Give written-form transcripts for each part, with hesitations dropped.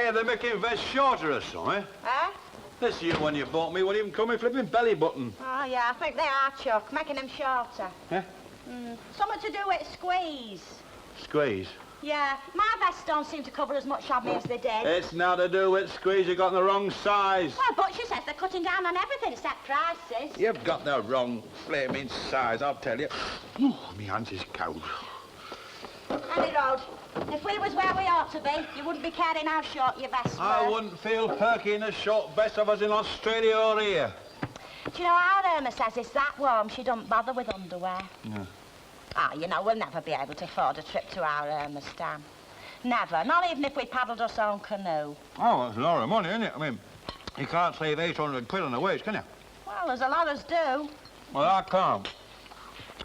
Hey, they're making vest shorter or something. Eh? This year when you bought me, wouldn't even come in flipping belly button. Oh, yeah, I think they are, Chuck, making them shorter. Yeah? Something to do with squeeze. Squeeze? Yeah, my vests don't seem to cover as much of me as they did. It's not to do with squeeze, you got the wrong size. Well, Butcher says they're cutting down on everything except prices. You've got the wrong flaming size, I'll tell you. Ooh, me hands is cold. Andy Road, if we was where we ought to be, you wouldn't be caring how short your vests were. I wouldn't feel perky in a short vest if I was in Australia or here. Do you know how Irma says it's that warm she don't bother with underwear? No. Ah, you know, we'll never be able to afford a trip to our Irma Stan. Never, not even if we paddled us own canoe. Oh, that's a lot of money, isn't it? I mean, you can't save 800 quid on the wage, can you? Well, there's a lot of us do. Well, I can't.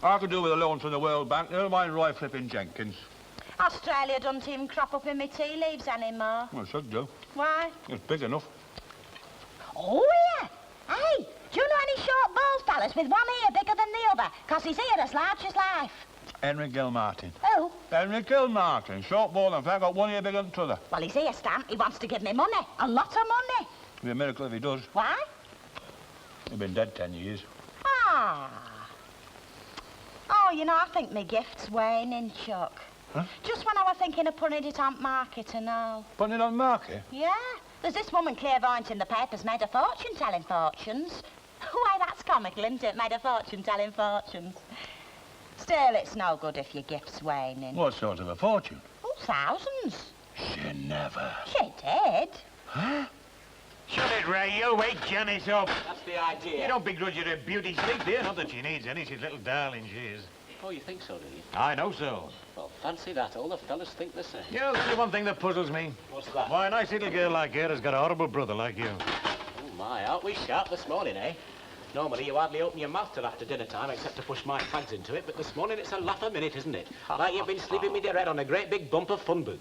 I could do with a loan from the World Bank. Never mind Roy flipping Jenkins. Australia doesn't even crop up in my tea leaves anymore. Well, it should do. Why? It's big enough. Oh, yeah. Hey, do you know any short bald fellas with one ear bigger than the other? 'Cause his ear as large as life. Henry Gilmartin. Who? Henry Gilmartin. Short ball and fact, got one ear bigger than t'other. Well, he's here, Stan. He wants to give me money. A lot of money. It'd be a miracle if he does. Why? He's been dead 10 years. Ah. Oh, you know, I think my gift's waning, Chuck. Huh? Just when I was thinking of putting it on market and all. Putting it on market? Yeah. There's this woman clairvoyant in the papers made a fortune telling fortunes. Why, that's comical, isn't it? Made a fortune telling fortunes. Still, it's no good if your gift's waning. What sort of a fortune? Oh, thousands. She never. She did. Huh? Shut it, Ray. You'll wake Janice up. That's the idea. You don't begrudge her a beauty sleep, dear. Not that she needs any. She's a little darling, she is. Oh, you think so, do you? I know so. Well, fancy that. All the fellas think the same. You know, there's only one thing that puzzles me. What's that? Why, a nice little girl like her has got a horrible brother like you. Oh, my, aren't we sharp this morning, eh? Normally, you hardly open your mouth till after dinner time, except to push my fags into it, but this morning it's a laugh a minute, isn't it? Like you've been sleeping with your head on a great big bump of funbook.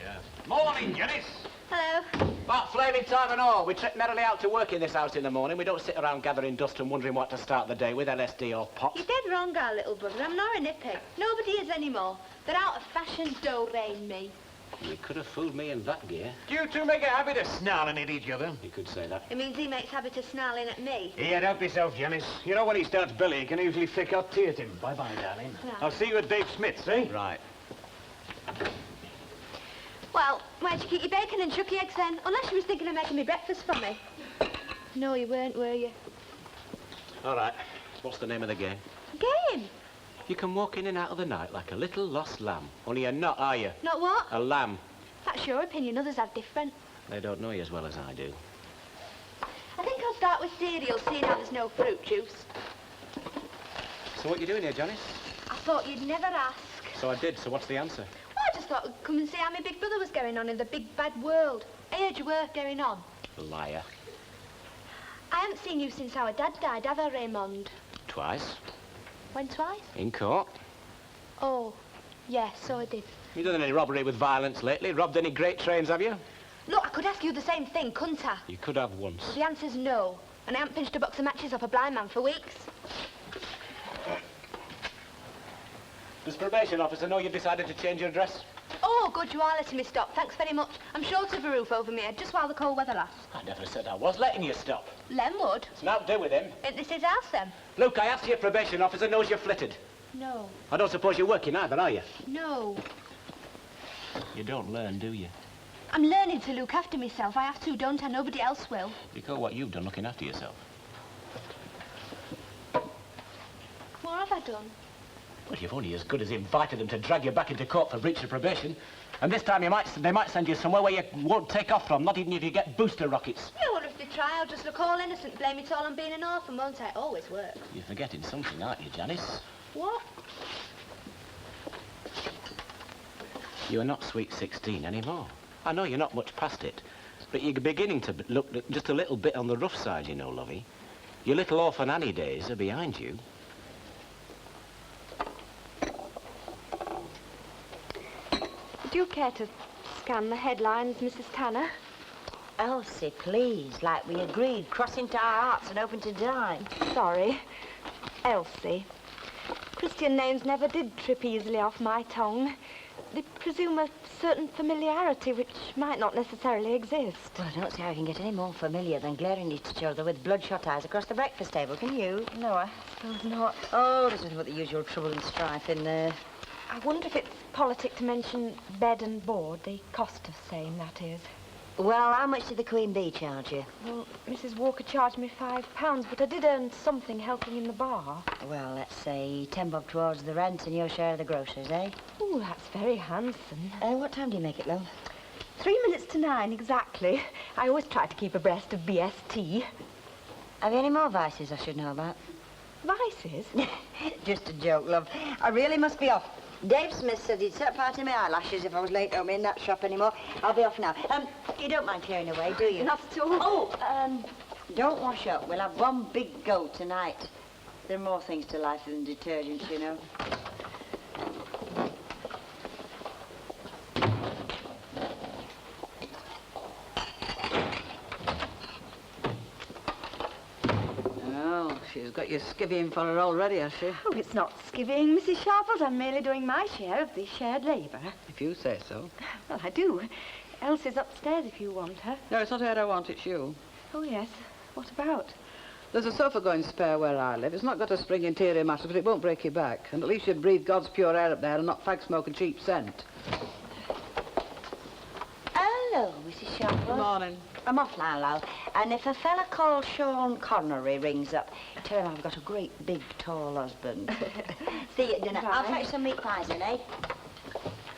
Yeah. Morning, Janice. Hello. About flaming time and all. We trip merrily out to work in this house in the morning. We don't sit around gathering dust and wondering what to start the day with, LSD or pot. You're dead wrong, our little brother. I'm not a nippy. Nobody is anymore. They're out of fashion, do-rain me. You could have fooled me in that gear. You two make a habit of snarling at each other. You could say that. It means he makes habit of snarling at me. Here, help yourself, Janice. You know, when he starts belly, he can usually flick out tears in. Bye-bye, darling. Right. I'll see you at Dave Smith's, eh? Right. Well, where'd you keep your bacon and chucky eggs then? Unless you was thinking of making me breakfast for me. No, you weren't, were you? All right. What's the name of the game? Game? You can walk in and out of the night like a little lost lamb. Only you're not, are you? Not what? A lamb. That's your opinion. Others have different. They don't know you as well as I do. I think I'll start with cereal, seeing how there's no fruit juice. So what you doing here, Janice? I thought you'd never ask. So I did, so what's the answer? Well, I just thought I'd come and see how my big brother was going on in the big bad world. I heard you were going on. Liar. I haven't seen you since our dad died, have I, Raymond? Twice. When twice? In court. Oh, yes, so I did. You done any robbery with violence lately? Robbed any great trains, have you? Look, I could ask you the same thing, couldn't I? You could have once. The answer's no. And I haven't pinched a box of matches off a blind man for weeks. Does probation officer know you've decided to change your address? Oh, good, you are letting me stop. Thanks very much. I'm short of a roof over me head, just while the cold weather lasts. I never said I was letting you stop. Len would. It's not do with him. Ain't this his house, then? Luke, I asked your probation officer knows you're flitted. No. I don't suppose you're working either, are you? No. You don't learn, do you? I'm learning to look after myself. I have to, don't I? Nobody else will. You call what you've done looking after yourself. What have I done? Well, you've only as good as invited them to drag you back into court for breach of probation. And this time they might send you somewhere where you won't take off from, not even if you get booster rockets. Yeah, well, if they try, I'll just look all innocent, blame it all on being an orphan, won't I? It always works. You're forgetting something, aren't you, Janice? What? You're not sweet 16 anymore. I know you're not much past it, but you're beginning to look just a little bit on the rough side, you know, lovey. Your little orphan Annie days are behind you. Would you care to scan the headlines, Mrs. Tanner? Elsie, please, like we agreed, cross into our hearts and open to dine. Sorry. Elsie. Christian names never did trip easily off my tongue. They presume a certain familiarity which might not necessarily exist. Well, I don't see how you can get any more familiar than glaring at each other with bloodshot eyes across the breakfast table, can you? No, I suppose not. Oh, there's nothing but the usual trouble and strife in there. I wonder if it's politic to mention bed and board, the cost of same, that is. Well, how much did the Queen Bee charge you? Well, Mrs. Walker charged me £5, but I did earn something helping in the bar. Well, let's say 10 bob towards the rent and your share of the groceries, eh? Oh, that's very handsome. What time do you make it, love? 3 minutes to 9, exactly. I always try to keep abreast of BST. Have you any more vices I should know about? Vices? Just a joke, love. I really must be off. Dave Smith said he'd set part in my eyelashes if I was late home in that shop anymore. I'll be off now. You don't mind clearing away, do you? Not at all. Oh, don't wash up. We'll have one big go tonight. There are more things to life than detergents, you know. She's got your skivvying for her already, has she? Oh, it's not skivvying, Mrs. Sharples. I'm merely doing my share of the shared labour. If you say so. Well, I do. Elsie's upstairs if you want her. No, it's not her I want, it's you. Oh, yes. What about? There's a sofa going spare where I live. It's not got a spring interior mattress, but it won't break your back. And at least you'd breathe God's pure air up there and not fag smoke and cheap scent. Hello, Mrs. Sharples. Good morning. I'm off now, love. And if a fella called Sean Connery rings up, tell him I've got a great, big, tall husband. See you at dinner. I'll fetch some meat pies in, eh?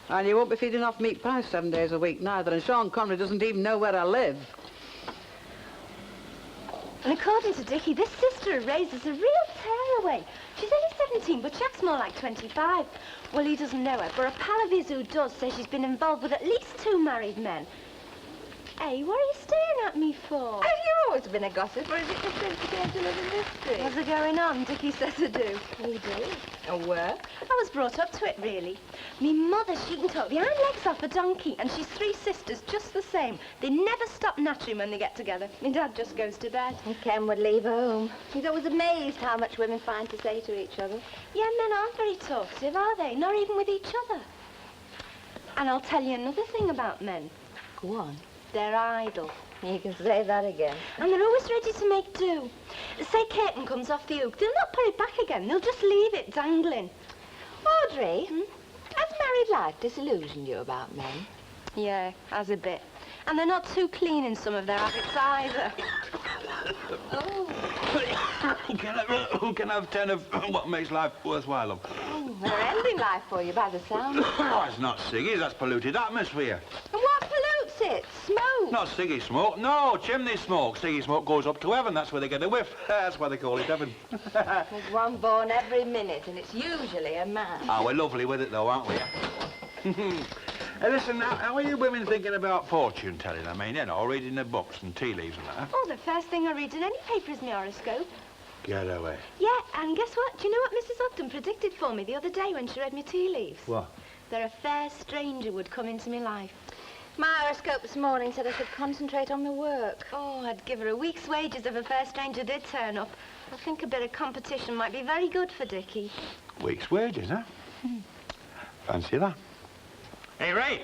And you won't be feeding off meat pies 7 days a week neither, and Sean Connery doesn't even know where I live. And according to Dickie, this sister of Ray's is a real tearaway. She's only 17, but she acts more like 25. Well, he doesn't know her, but a pal of his who does says she's been involved with at least 2 married men. Hey, what are you staring at me for? Have you always been a gossip, or is it just incidental of a mystery? What's it going on? Dickie says I do. You do? And where? I was brought up to it, really. Me mother, she can talk the hind legs off a donkey, and she's 3 sisters just the same. They never stop nattering when they get together. My dad just goes to bed. And Ken would leave home. He's always amazed how much women find to say to each other. Yeah, men aren't very talkative, are they? Not even with each other. And I'll tell you another thing about men. Go on. They're idle. You can say that again. And they're always ready to make do. Say curtain comes off the hook, they'll not put it back again. They'll just leave it dangling. Audrey, has married life disillusioned you about men? Yeah, has a bit. And they're not too clean in some of their habits either. Can I have 10 of what makes life worthwhile, love? They're ending life for you by the sound. Oh, it's not ciggies, that's polluted atmosphere. And what pollutes it? Smoke. Not ciggy smoke, no, chimney smoke. Ciggy smoke goes up to heaven, that's where they get a whiff. That's why they call it heaven. There's one born every minute, and it's usually a man. Oh, we're lovely with it, though, aren't we? Listen, how are you women thinking about fortune telling? I mean, you know, reading the books and tea leaves and that. Oh, the first thing I read in any paper is my horoscope. Get away. Yeah, and guess what? Do you know what Mrs. Ogden predicted for me the other day when she read me tea leaves? What? That a fair stranger would come into my life. My horoscope this morning said I should concentrate on my work. Oh, I'd give her a week's wages if a fair stranger did turn up. I think a bit of competition might be very good for Dickie. Week's wages, huh? Fancy that. Hey, Ray,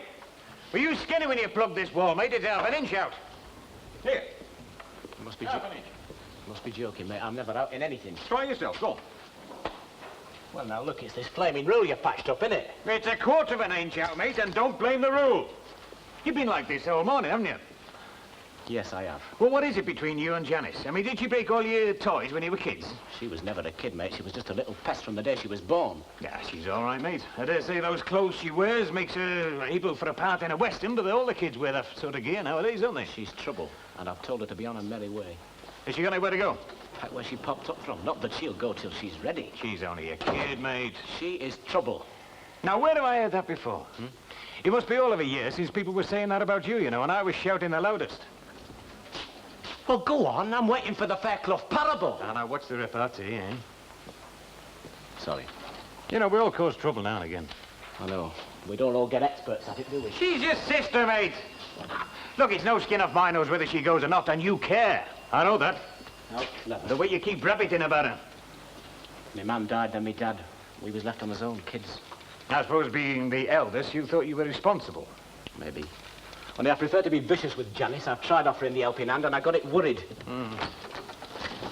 were you skinny when you plugged this wall, mate? It's half an inch out. Here. You must be joking, mate. I'm never out in anything. Try yourself, go. Well, now, look, it's this flaming rule you patched up, innit? It's a quarter of an inch out, mate, and don't blame the rule. You've been like this all morning, haven't you? Yes, I have. Well, what is it between you and Janice? I mean, did she break all your toys when you were kids? She was never a kid, mate. She was just a little pest from the day she was born. Yeah, she's all right, mate. I dare say those clothes she wears makes her able for a part in a western, but all the kids wear that sort of gear nowadays, don't they? She's trouble, and I've told her to be on her merry way. Has she got anywhere to go? Back where she popped up from. Not that she'll go till she's ready. She's only a kid, mate. She is trouble. Now, where have I heard that before? It must be all of a year since people were saying that about you, you know, and I was shouting the loudest. Well, go on. I'm waiting for the Fairclough parable. Now, what's the repartee, eh? Sorry. You know, we all cause trouble now and again. I know. We don't all get experts at it, do we? She's your sister, mate. Look, it's no skin off my nose whether she goes or not, and you care. I know that. How clever. The way you keep rabbiting about her. My mum died, then my dad. We was left on his own, kids. I suppose being the eldest, you thought you were responsible. Maybe. Only I prefer to be vicious with Janice. I've tried offering the helping hand and I got it worried.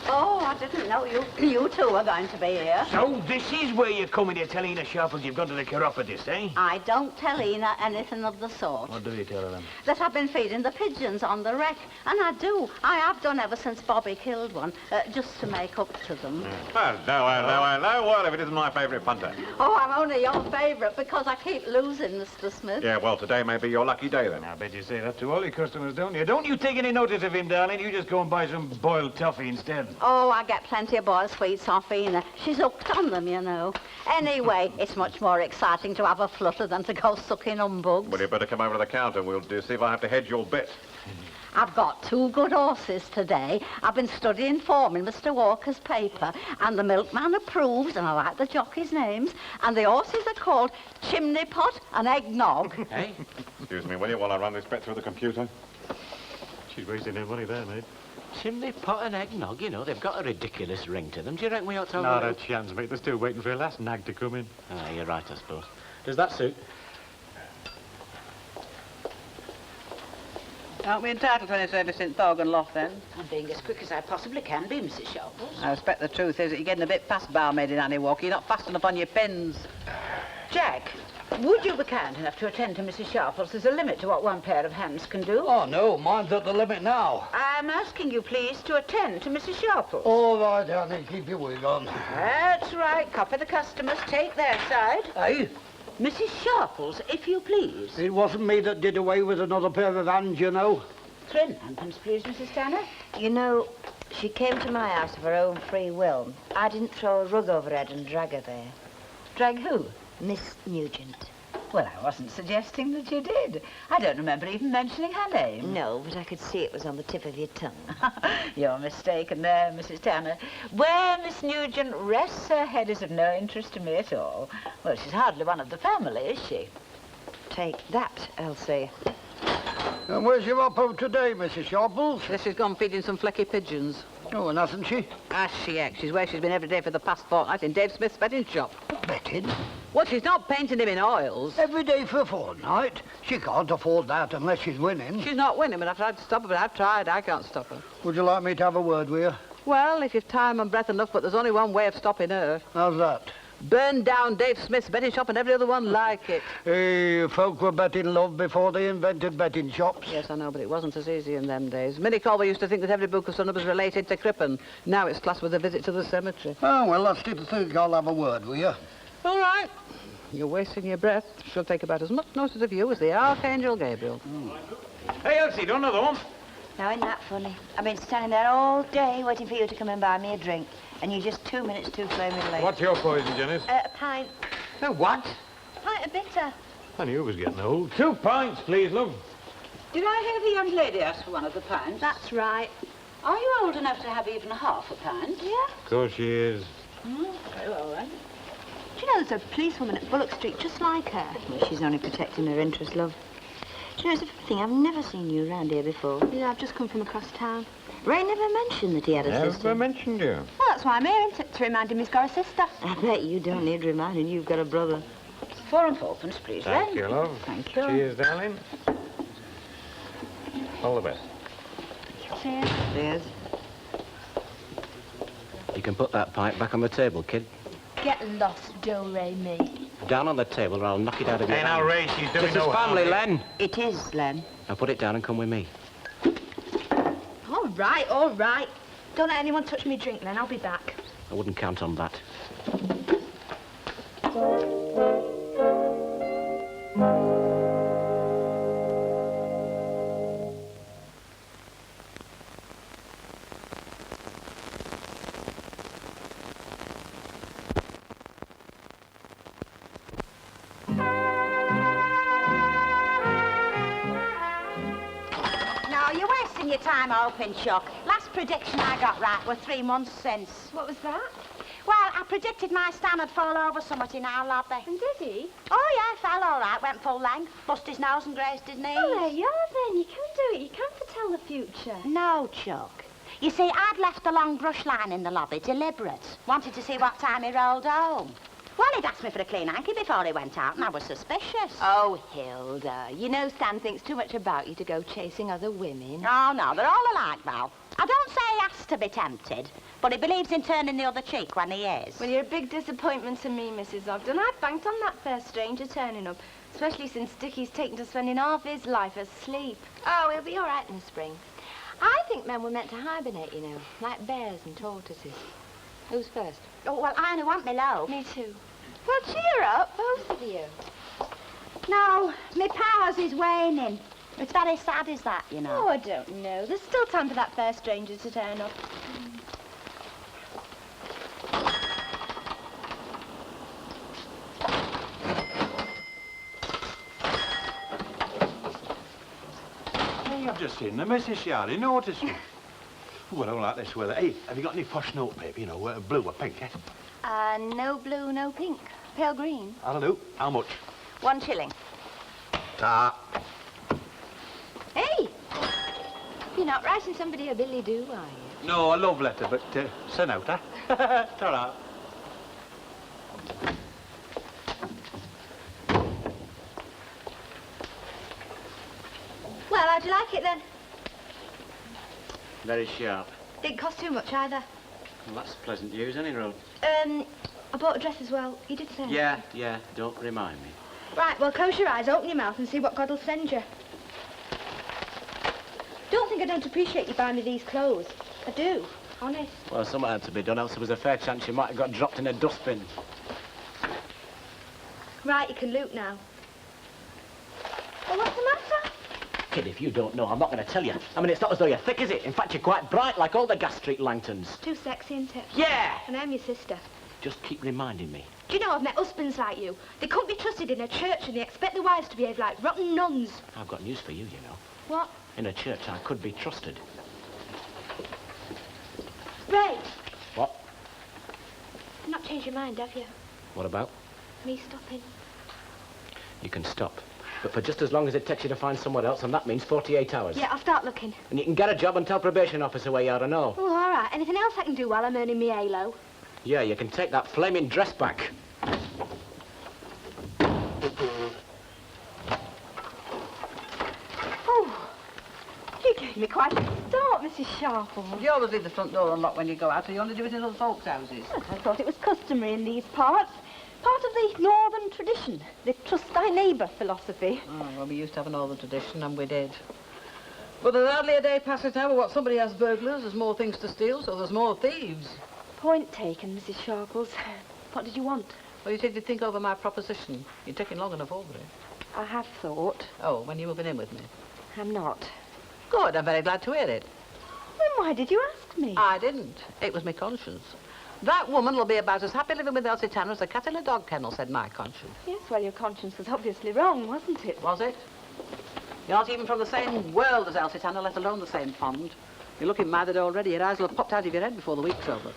Oh, I didn't know you two were going to be here. So this is where you're coming to tell Ina Sharples you've gone to the chiropodist, eh? I don't tell Ina anything of the sort. What do you tell her then? That I've been feeding the pigeons on the wreck. And I do. I have done ever since Bobby killed one, just to make up to them. Well, no. Well, if it isn't my favourite punter. Oh, I'm only your favourite because I keep losing, Mr. Smith. Yeah, well, today may be your lucky day, then. I bet you say that to all your customers, don't you? Don't you take any notice of him, darling. You just go and buy some boiled toffee instead. Oh, I get plenty of boiled sweets off Ina. She's hooked on them, you know. Anyway, it's much more exciting to have a flutter than to go sucking humbugs. Well, you better come over to the counter. We'll see if I have to hedge your bet. I've got 2 good horses today. I've been studying form in Mr. Walker's paper, and the milkman approves, and I like the jockeys' names, and the horses are called Chimney Pot and Eggnog. Hey? Excuse me, will you, while I run this bet through the computer? She's wasting her money there, mate. Chimney pot and eggnog, you know, they've got a ridiculous ring to them. Do you reckon we ought to have Not a a little... chance, mate. They're still waiting for the last nag to come in. Ah, you're right, I suppose. Does that suit? Aren't we entitled to any service in Thorgan Loft, then? I'm being as quick as I possibly can be, Mrs. Sharples. I expect the truth is that you're getting a bit past barmaid in Annie Walker. You're not fast enough on your pins. Jack, would you be kind enough to attend to Mrs. Sharples? There's a limit to what one pair of hands can do. Oh, no, mine's at the limit now. I'm asking you, please, to attend to Mrs. Sharples. All right, Annie, keep your wig on. That's right. Copy the customers. Take their side. Hey, Mrs. Sharples, if you please. it wasn't me that did away with another pair of hands, you know. 3 ninepence, please, Mrs. Tanner. You know, she came to my house of her own free will. I didn't throw a rug over her head and drag her there. Drag who? Miss Nugent. Well, I wasn't suggesting that you did. I don't remember even mentioning her name. No, but I could see it was on the tip of your tongue. You're mistaken there, Mrs. Tanner. Where Miss Nugent rests her head is of no interest to me at all. Well, she's hardly one of the family, is she? Take that, Elsie. And where's your oppo today, Mrs. Sharples? She's gone feeding some flecky pigeons. Oh, and hasn't she? As she acts. She's where she's been every day for the past fortnight in Dave Smith's betting shop. Betting? Well, she's not painting him in oils. Every day for a fortnight? She can't afford that unless she's winning. She's not winning, but I've tried to stop her, but I've tried. I can't stop her. Would you like me to have a word with you? Well, if you've time and breath enough, but there's only one way of stopping her. How's that? Burn down Dave Smith's betting shop and every other one like it. Hey, folk were betting love before they invented betting shops. Yes, I know, but it wasn't as easy in them days. Minnie Colby used to think that every book of son was related to Crippen. Now it's classed with a visit to the cemetery. Oh, well, I still think I'll have a word with you. All right. You're wasting your breath. She'll take about as much notice of you as the Archangel Gabriel. Hey, Elsie, do another one. Now, isn't that funny? I've been standing there all day waiting for you to come and buy me a drink, and you're just 2 minutes too flaming late. What's your poison, Janice? A pint. A what? Pint of bitter. I knew you was getting old. 2 pints, please, love. Did I hear the young lady ask for one of the pints? That's right. Are you old enough to have even half a pint? Yeah. Of course she is. Very well, then. Do you know there's a policewoman at Bullock Street just like her? Well, she's only protecting her interest, love. Do you know, it's a funny thing, I've never seen you around here before. Yeah, I've just come from across town. Ray never mentioned that he had a sister. Never mentioned you. Well, that's why I'm here, to remind him he's got a sister. I bet you don't need reminding, you've got a brother. 4 and 4pence, please, Thank Ren. you, love. Thank you. Cheers, darling. All the best. Cheers. Cheers. You can put that pipe back on the table, kid. Get lost, do-re-mi. Down on the table or I'll knock it out of your Hey, now, hand. Ray, she's doing This no is family, harm. Len. It is, Len. Now put it down and come with me. All right, all right. Don't let anyone touch me drink, Len. I'll be back. I wouldn't count on that. No, you're wasting your time hoping, Chuck. Last prediction I got right was 3 months since. What was that? Well, I predicted my Stan would fall over somewhat in our lobby. And did he? Oh, yeah, fell all right. Went full length. Bust his nose and grazed his knees. Oh, there you are, then. You can do it. You can foretell the future. No, Chuck. You see, I'd left the long brush line in the lobby, deliberate. Wanted to see what time he rolled home. Well, he'd asked me for a clean hanky before he went out, and I was suspicious. Oh, Hilda, you know Stan thinks too much about you to go chasing other women. Oh, no, they're all alike, Val. I don't say he has to be tempted, but he believes in turning the other cheek when he is. Well, you're a big disappointment to me, Mrs. Ogden. I banked on that first stranger turning up, especially since Dickie's taken to spending half his life asleep. Oh, he'll be all right in the spring. I think men were meant to hibernate, you know, like bears and tortoises. Who's first? Oh, well, I only want me love. Me too. Well, cheer up, both of you. No, my powers is waning. It's very sad, is that, you know? Oh, I don't know. There's still time for that first stranger to turn up. Hey, I've just seen the missus, Charlie. Noticed me. Oh, I don't like this weather. Hey, have you got any posh notepaper, you know, blue or pink, eh? No blue, no pink. Pale green. That'll do. How much? 1 shilling. Ta. Hey! You're not writing somebody a billy-do, are you? No, a love letter, but send out, huh? Ta-ra. Well, how'd you like it then? Very sharp. Didn't cost too much either. Well, that's pleasant news, any road. I bought a dress as well. You did say. Yeah, don't remind me. Right, well, close your eyes, open your mouth and see what God will send you. Don't think I don't appreciate you buying me these clothes. I do, honest. Well, something had to be done, else there was a fair chance you might have got dropped in a dustbin. Right, you can loot now. Well, what's the matter? Kid, if you don't know, I'm not going to tell you. I mean, it's not as though you're thick, is it? In fact, you're quite bright, like all the gas street lanterns. Too sexy, isn't it? Yeah! And I'm your sister. Just keep reminding me. Do you know I've met husbands like you? They couldn't be trusted in a church and they expect their wives to behave like rotten nuns. I've got news for you, you know. What? In a church, I could be trusted. Ray, What? you've not changed your mind, have you? What about? Me stopping. You can stop. But for just as long as it takes you to find someone else, and that means 48 hours. Yeah, I'll start looking. And you can get a job and tell probation officer where you are to know. Oh, all right. Anything else I can do while I'm earning me halo? Yeah, you can take that flaming dress back. Oh, you gave me quite a start, Mrs. Sharple. You always leave the front door unlocked when you go out, or you only do it in other folks' houses. I thought it was customary in these parts. Part of the northern tradition, the trust thy neighbour philosophy. Oh, well, we used to have an older tradition, and we did. But there's hardly a day passes now where somebody has burglars, there's more things to steal, so there's more thieves. Point taken, Mrs. Sharples. What did you want? Well, you said you'd think over my proposition. You're taking long enough over it. I have thought. Oh, when you moving in with me? I'm not. Good, I'm very glad to hear it. Then why did you ask me? I didn't. It was my conscience. That woman will be about as happy living with Elsie Tanner as a cat in a dog kennel, said my conscience. Yes, well, your conscience was obviously wrong, wasn't it? Was it? You're not even from the same world as Elsie Tanner, let alone the same pond. You're looking mad already. Your eyes will have popped out of your head before the week's over.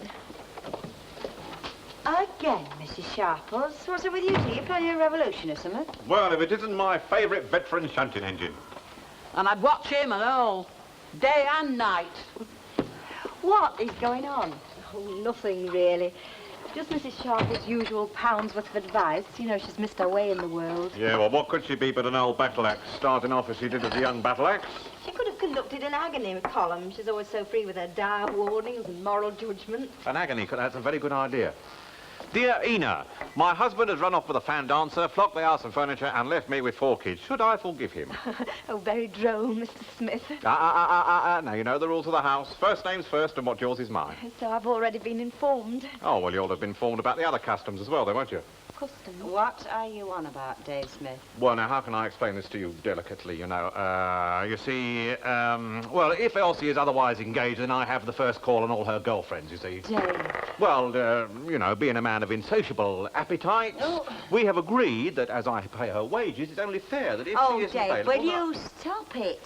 Again, Mrs. Sharples. What's it with you two? You planning a revolution or something? Well, if it isn't my favourite veteran shunting engine. And I'd watch him and all, day and night. What is going on? Oh, nothing really. Just Mrs. Sharple's usual pound's worth of advice. You know, she's missed her way in the world. Yeah, well, what could she be but an old battle axe, starting off as she did as a young battle axe? She could have conducted an agony column. She's always so free with her dire warnings and moral judgment. An agony, that's a very good idea. Dear Ina, my husband has run off with a fan dancer, flocked the house and furniture, and left me with 4 kids. Should I forgive him? Oh, very droll, Mr. Smith. Now, you know the rules of the house. First name's first, and what's yours is mine. So I've already been informed. Oh, well, you'll have been informed about the other customs as well, then, won't you? Customs. What are you on about, Dave Smith? Well, now, how can I explain this to you delicately, you know? You see, well, if Elsie is otherwise engaged, then I have the first call on all her girlfriends, you see. Dave. Well, you know, being a man of insatiable appetites, we have agreed that as I pay her wages, it's only fair that if she isn't Dave, available... will you stop it?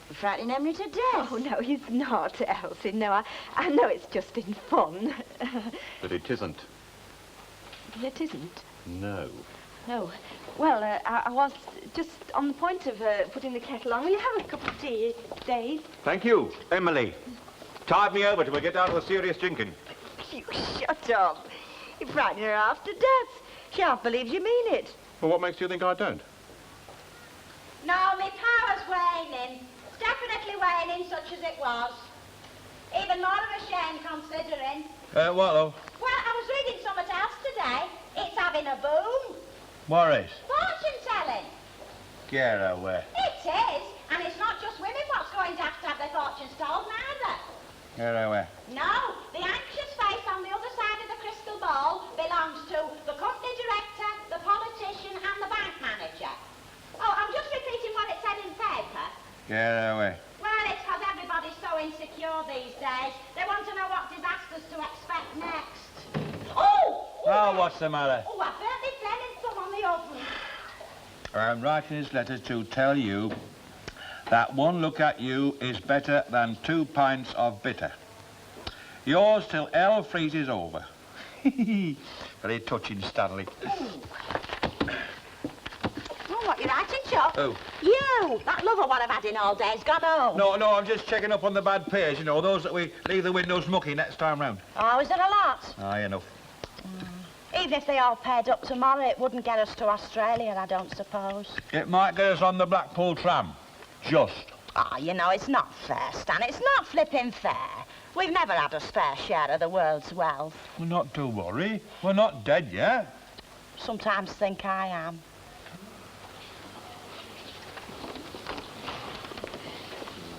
You're frightening Henry to death. Oh, no, he's not, Elsie. No, I know it's just in fun. But it isn't. It isn't. No. No. Well, I was just on the point of putting the kettle on. Will you have a cup of tea, Dave? Thank you, Emily. Tide me over till we get down to the serious drinking. You shut up. You frighten her half to death. She half believes you mean it. Well, what makes you think I don't? No, my power's waning. It's definitely waning, such as it was. Even more of a shame, considering. What, love? Well, I was reading something else today. It's having a boom. What is? Fortune telling. Get away. It is. And it's not just women what's going to have their fortunes told, neither. Get away. No, the anxious face on the other side of the crystal ball belongs to the company director, the politician, and the bank manager. Oh, I'm just repeating what it said in paper. Get away. Well, it's because everybody's so insecure these days. They want to know what disasters to expect next. Oh! Oh, what's the matter? Oh, I burnt my flaming thumb on the oven. I'm writing this letter to tell you that one look at you is better than 2 pints of bitter. Yours till hell freezes over. Very touching, Stanley. Oh, what, you writing, Chuck? Oh. You! That lover what I've had in all day's gone home. No, I'm just checking up on the bad pairs, you know, those that we leave the windows mucky next time round. Oh, is there a lot? Aye, enough. Even if they all paid up tomorrow, it wouldn't get us to Australia, I don't suppose. It might get us on the Blackpool tram. Just. Oh, you know, it's not fair, Stan. It's not flipping fair. We've never had a fair share of the world's wealth. Well, not to worry. We're not dead yet. Sometimes think I am.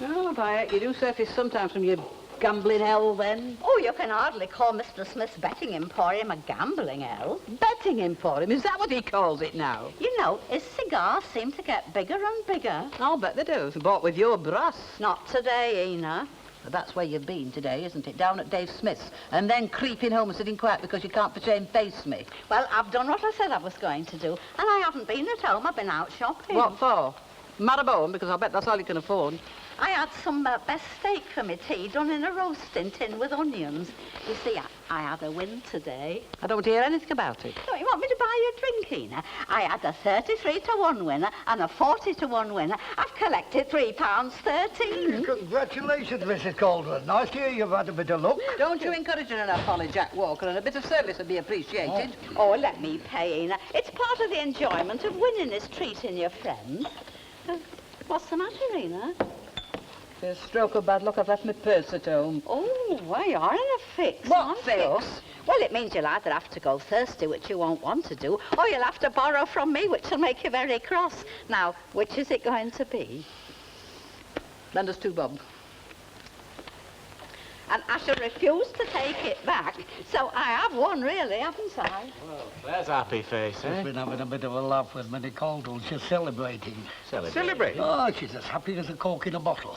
Oh, by it, you do surface sometimes from your gambling hell, then. Oh, you can hardly call Mr. Smith's betting emporium a gambling hell. Betting emporium? Is that what he calls it now? You know, his cigars seem to get bigger and bigger. I'll bet they do. Bought with your brass. Not today, Ena. But that's where you've been today, isn't it? Down at Dave Smith's. And then creeping home and sitting quiet because you can't for shame face me. Well, I've done what I said I was going to do, and I haven't been at home. I've been out shopping. What for? Marrowbone, because I bet that's all you can afford. I had some best steak for my tea done in a roasting tin with onions. You see, I had a win today. I don't hear anything about it. Don't you want me to buy you a drink, Ena? I had a 33-to-1 winner and a 40-to-1 winner. I've collected £3.13. Congratulations, Mrs. Cauldron. Nice to hear you've had a bit of luck. Don't you encourage her enough, Polly Jack Walker, and a bit of service would be appreciated. Oh, let me pay, Ena. It's part of the enjoyment of winning is treating your friends. What's the matter, Ena? For a stroke of bad luck, I've left my purse at home. Oh, well, you are in a fix, What aren't fix? you? Well, it means you'll either have to go thirsty, which you won't want to do, or you'll have to borrow from me, which will make you very cross. Now, which is it going to be? Lend us 2 bob. And I shall refuse to take it back. So I have won, really, haven't I? Well, there's happy face, She's eh? been having a bit of a laugh with Minnie Cauldron. She's celebrating. Celebrate. Oh, she's as happy as a cork in a bottle.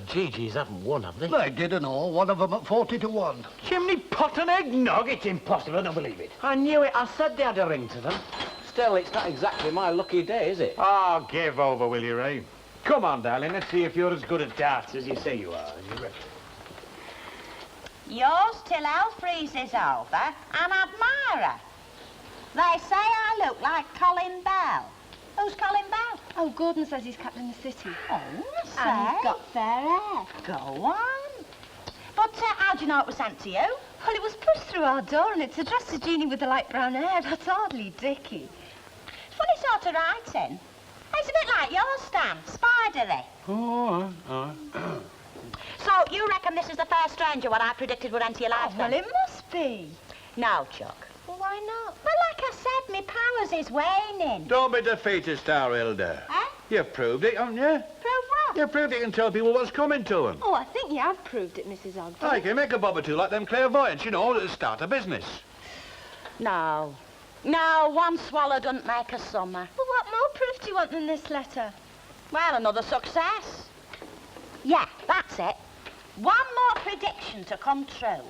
Gigi's haven't won, have they? They did and all. One of them at 40-to-1. Chimney pot and eggnog? It's impossible. I don't believe it. I knew it. I said they had a ring to them. Still, it's not exactly my lucky day, is it? Oh, give over, will you, Ray? Come on, darling. Let's see if you're as good at darts as you say you are. You ready? Yours till hell freezes over, and admire her. They say I look like Colin Bell. Who's Colin Bell? Oh, Gordon says he's captain of the city. Oh, say. And he's got fair hair. Go on. But how do you know it was sent to you? Well, it was pushed through our door, and it's addressed to Jeannie with the light brown hair. That's hardly Dickie. Funny sort of writing. It's a bit like yours, Stan. Spidery. Oh, So, you reckon this is the fair stranger what I predicted would enter your life, Well, then? it must be. No, Chuck. Well, why not? Well, like I said, my powers is waning. Don't be defeatist, our Hilda. Huh? You've proved it, haven't you? Prove what? You've proved you can tell people what's coming to them. Oh, I think you have proved it, Mrs. Ogden. I can make a bob or two like them clairvoyants, you know, that start a business. No. No, one swallow doesn't make a summer. Well, what more proof do you want than this letter? Well, another success. Yeah, that's it. One more prediction to come true.